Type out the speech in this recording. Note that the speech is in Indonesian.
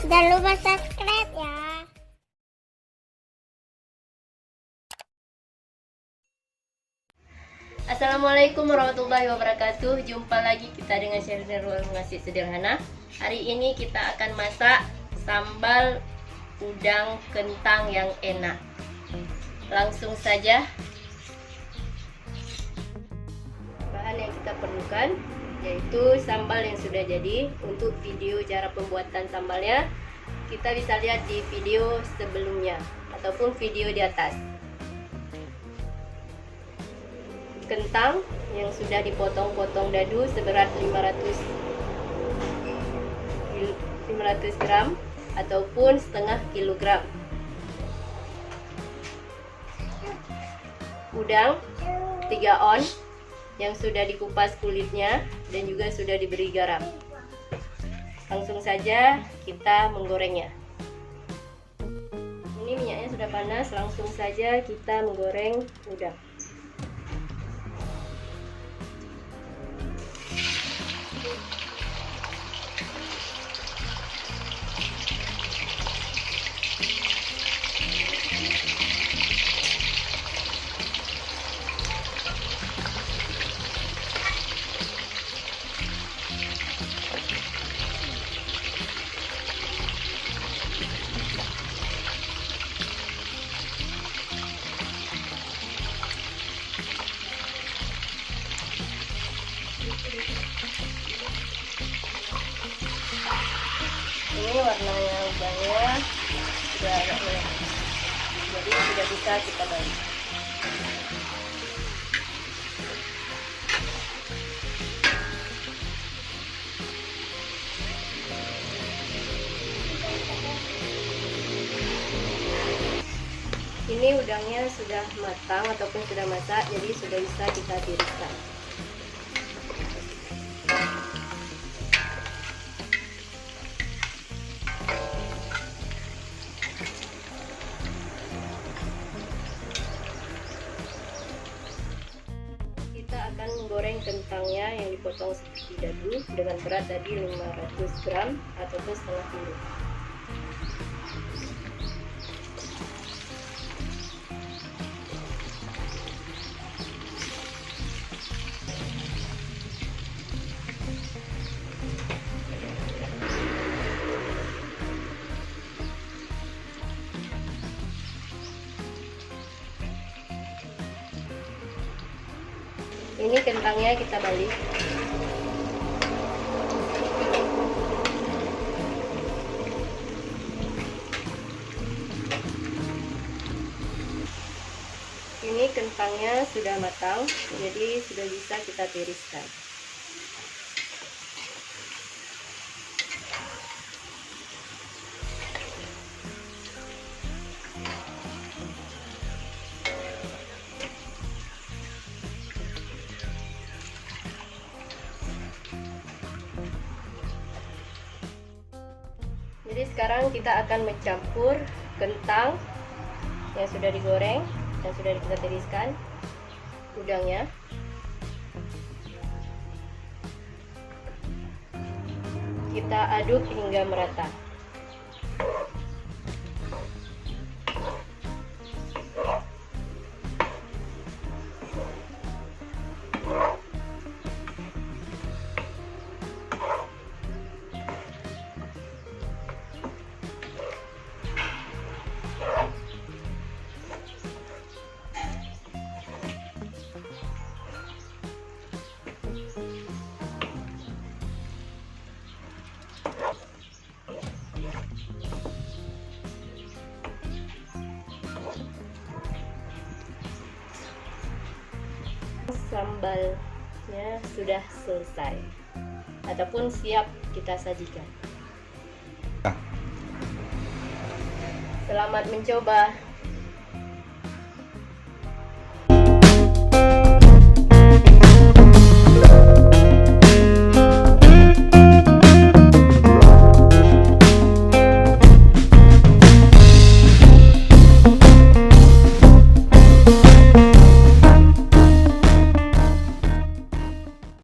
Jangan lupa subscribe ya. Assalamualaikum warahmatullahi wabarakatuh. Jumpa lagi kita dengan channel Ruang Nasi Sederhana. Hari ini kita akan masak sambal udang kentang yang enak. Langsung saja. Bahan yang kita perlukan yaitu sambal yang sudah jadi. Untuk video cara pembuatan sambalnya kita bisa lihat di video sebelumnya ataupun video di atas. Kentang yang sudah dipotong-potong dadu seberat 500 gram ataupun setengah kilogram. Udang 3 on yang sudah dikupas kulitnya dan juga sudah diberi garam. Langsung saja kita menggorengnya. Ini minyaknya sudah panas, langsung saja kita menggoreng udang. Ini warnanya udangnya sudah agak merah, jadi sudah bisa kita balik. Ini udangnya sudah matang ataupun sudah masak, jadi sudah bisa kita tiriskan. Kita akan menggoreng kentangnya yang dipotong seperti dadu dengan berat tadi 500 gram ataupun setengah kilo. Ini kentangnya kita balik. Ini kentangnya sudah matang, jadi sudah bisa kita tiriskan. Jadi sekarang kita akan mencampur kentang yang sudah digoreng dan sudah kita tiriskan, udangnya, kita aduk hingga merata. Sambalnya sudah selesai ataupun siap kita sajikan. Selamat mencoba.